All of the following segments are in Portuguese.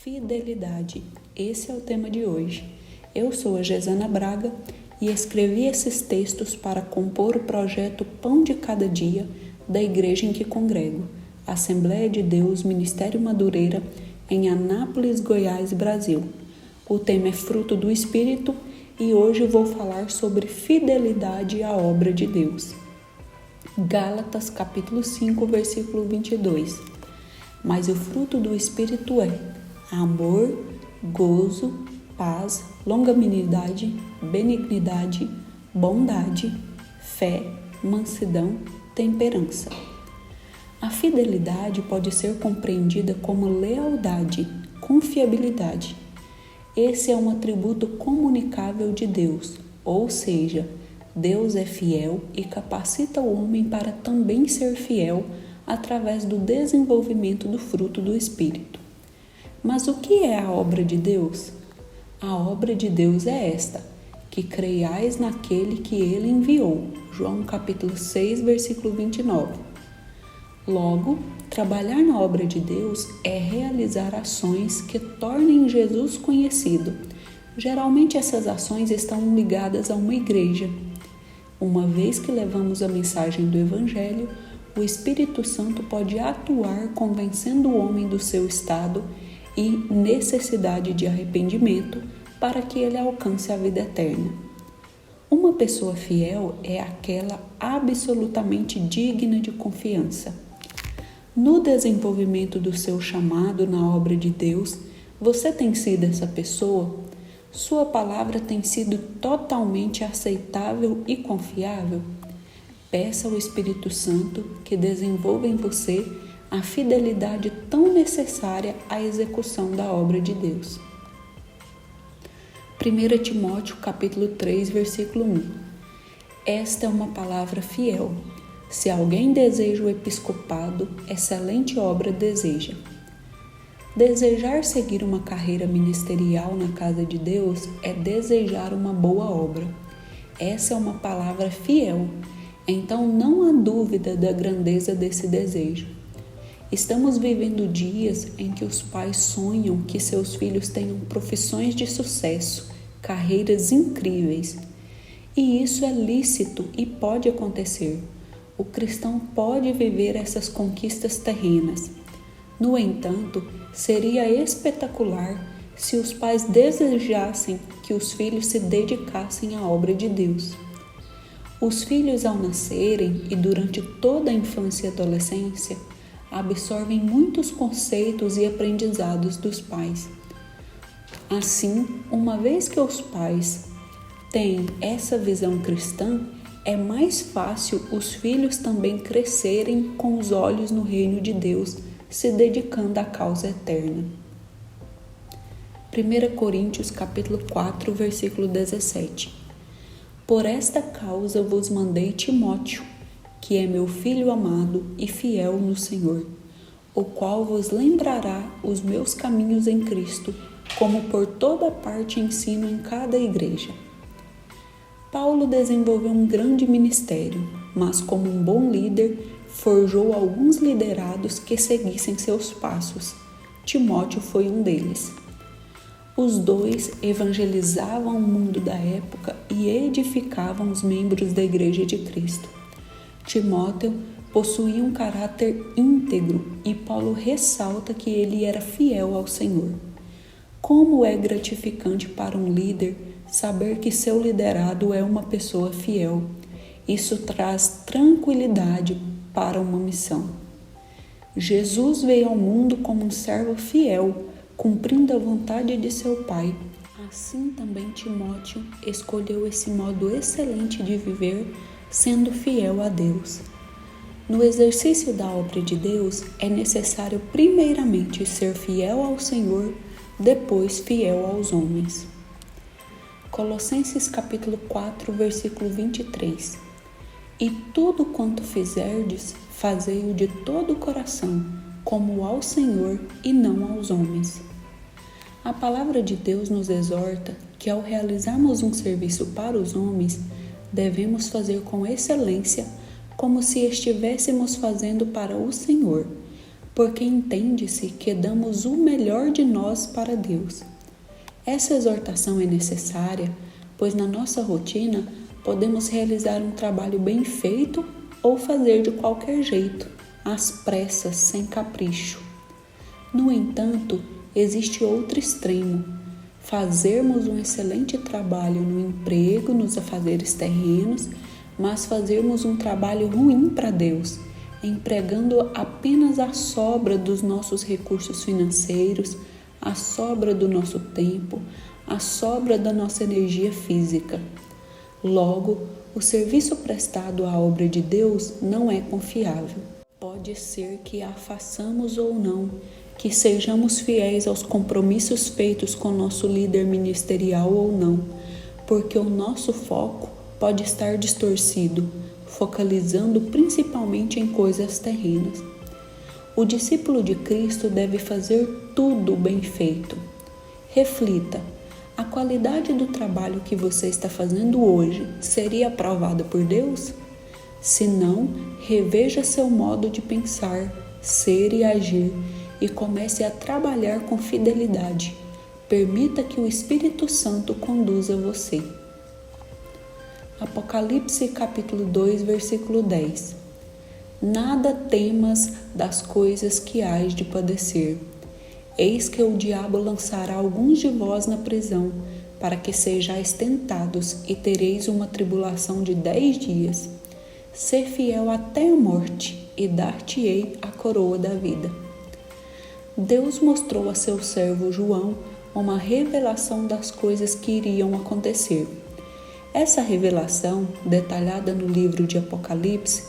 Fidelidade. Esse é o tema de hoje. Eu sou a Gesana Braga e escrevi esses textos para compor o projeto Pão de Cada Dia da igreja em que congrego, Assembleia de Deus Ministério Madureira, em Anápolis, Goiás, Brasil. O tema é fruto do Espírito e hoje vou falar sobre fidelidade à obra de Deus. Gálatas capítulo 5, versículo 22. Mas o fruto do Espírito é amor, gozo, paz, longanimidade, benignidade, bondade, fé, mansidão, temperança. A fidelidade pode ser compreendida como lealdade, confiabilidade. Esse é um atributo comunicável de Deus, ou seja, Deus é fiel e capacita o homem para também ser fiel através do desenvolvimento do fruto do Espírito. Mas o que é a obra de Deus? A obra de Deus é esta, que creiais naquele que Ele enviou. João capítulo 6, versículo 29. Logo, trabalhar na obra de Deus é realizar ações que tornem Jesus conhecido. Geralmente essas ações estão ligadas a uma igreja. Uma vez que levamos a mensagem do Evangelho, o Espírito Santo pode atuar convencendo o homem do seu estado e necessidade de arrependimento para que ele alcance a vida eterna. Uma pessoa fiel é aquela absolutamente digna de confiança. No desenvolvimento do seu chamado na obra de Deus, você tem sido essa pessoa? Sua palavra tem sido totalmente aceitável e confiável? Peça ao Espírito Santo que desenvolva em você a fidelidade tão necessária à execução da obra de Deus. 1 Timóteo capítulo 3, versículo 1. Esta é uma palavra fiel. Se alguém deseja o episcopado, excelente obra deseja. Desejar seguir uma carreira ministerial na casa de Deus é desejar uma boa obra. Essa é uma palavra fiel, então não há dúvida da grandeza desse desejo. Estamos vivendo dias em que os pais sonham que seus filhos tenham profissões de sucesso, carreiras incríveis. E isso é lícito e pode acontecer. O cristão pode viver essas conquistas terrenas. No entanto, seria espetacular se os pais desejassem que os filhos se dedicassem à obra de Deus. Os filhos, ao nascerem e durante toda a infância e adolescência, absorvem muitos conceitos e aprendizados dos pais. Assim, uma vez que os pais têm essa visão cristã, é mais fácil os filhos também crescerem com os olhos no reino de Deus, se dedicando à causa eterna. 1 Coríntios capítulo 4, versículo 17. Por esta causa vos mandei Timóteo, que é meu filho amado e fiel no Senhor, o qual vos lembrará os meus caminhos em Cristo, como por toda parte ensino em cada igreja. Paulo desenvolveu um grande ministério, mas como um bom líder, forjou alguns liderados que seguissem seus passos. Timóteo foi um deles. Os dois evangelizavam o mundo da época e edificavam os membros da Igreja de Cristo. Timóteo possuía um caráter íntegro e Paulo ressalta que ele era fiel ao Senhor. Como é gratificante para um líder saber que seu liderado é uma pessoa fiel. Isso traz tranquilidade para uma missão. Jesus veio ao mundo como um servo fiel, cumprindo a vontade de seu Pai. Assim também Timóteo escolheu esse modo excelente de viver, sendo fiel a Deus. No exercício da obra de Deus, é necessário primeiramente ser fiel ao Senhor, depois fiel aos homens. Colossenses capítulo 4, versículo 23. E tudo quanto fizerdes, fazei-o de todo o coração, como ao Senhor e não aos homens. A palavra de Deus nos exorta que ao realizarmos um serviço para os homens, devemos fazer com excelência, como se estivéssemos fazendo para o Senhor, porque entende-se que damos o melhor de nós para Deus. Essa exortação é necessária, pois na nossa rotina podemos realizar um trabalho bem feito ou fazer de qualquer jeito, às pressas, sem capricho. No entanto, existe outro extremo: fazermos um excelente trabalho no emprego, nos afazeres terrenos, mas fazermos um trabalho ruim para Deus, empregando apenas a sobra dos nossos recursos financeiros, a sobra do nosso tempo, a sobra da nossa energia física. Logo, o serviço prestado à obra de Deus não é confiável. Pode ser que a façamos ou não, que sejamos fiéis aos compromissos feitos com nosso líder ministerial ou não, porque o nosso foco pode estar distorcido, focalizando principalmente em coisas terrenas. O discípulo de Cristo deve fazer tudo bem feito. Reflita: a qualidade do trabalho que você está fazendo hoje seria aprovada por Deus? Se não, reveja seu modo de pensar, ser e agir e comece a trabalhar com fidelidade. Permita que o Espírito Santo conduza você. Apocalipse capítulo 2, versículo 10. Nada temas das coisas que hás de padecer. Eis que o diabo lançará alguns de vós na prisão, para que sejais tentados, e tereis uma tribulação de 10 dias. Ser fiel até a morte, e dar-te-ei a coroa da vida. Deus mostrou a seu servo João uma revelação das coisas que iriam acontecer. Essa revelação, detalhada no livro de Apocalipse,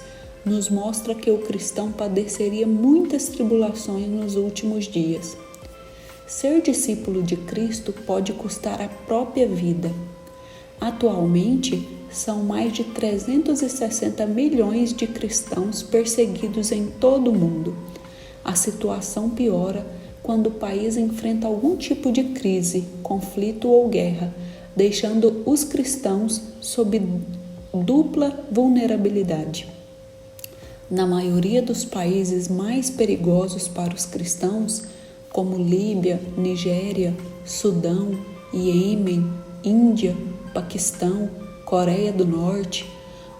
nos mostra que o cristão padeceria muitas tribulações nos últimos dias. Ser discípulo de Cristo pode custar a própria vida. Atualmente, são mais de 360 milhões de cristãos perseguidos em todo o mundo. A situação piora quando o país enfrenta algum tipo de crise, conflito ou guerra, deixando os cristãos sob dupla vulnerabilidade. Na maioria dos países mais perigosos para os cristãos, como Líbia, Nigéria, Sudão, Iêmen, Índia, Paquistão, Coreia do Norte,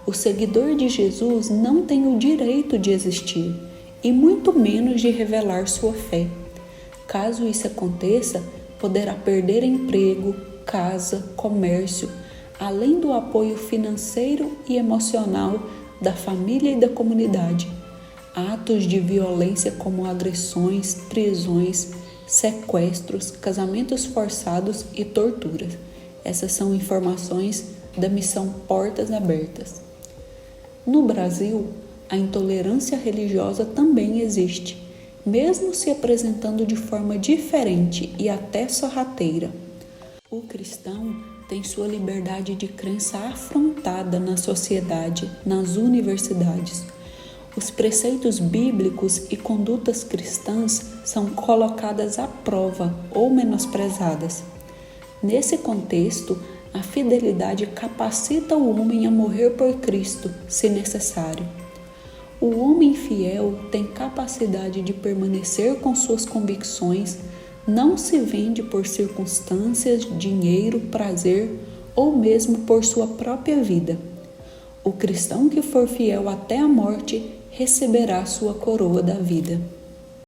o seguidor de Jesus não tem o direito de existir e muito menos de revelar sua fé. Caso isso aconteça, poderá perder emprego, casa, comércio, além do apoio financeiro e emocional da família e da comunidade. Atos de violência como agressões, prisões, sequestros, casamentos forçados e torturas. Essas são informações da missão Portas Abertas. No Brasil, a intolerância religiosa também existe, mesmo se apresentando de forma diferente e até sorrateira. O cristão tem sua liberdade de crença afrontada na sociedade, nas universidades. Os preceitos bíblicos e condutas cristãs são colocadas à prova ou menosprezadas. Nesse contexto, a fidelidade capacita o homem a morrer por Cristo, se necessário. O homem fiel tem capacidade de permanecer com suas convicções, não se vende por circunstâncias, dinheiro, prazer ou mesmo por sua própria vida. O cristão que for fiel até a morte receberá sua coroa da vida.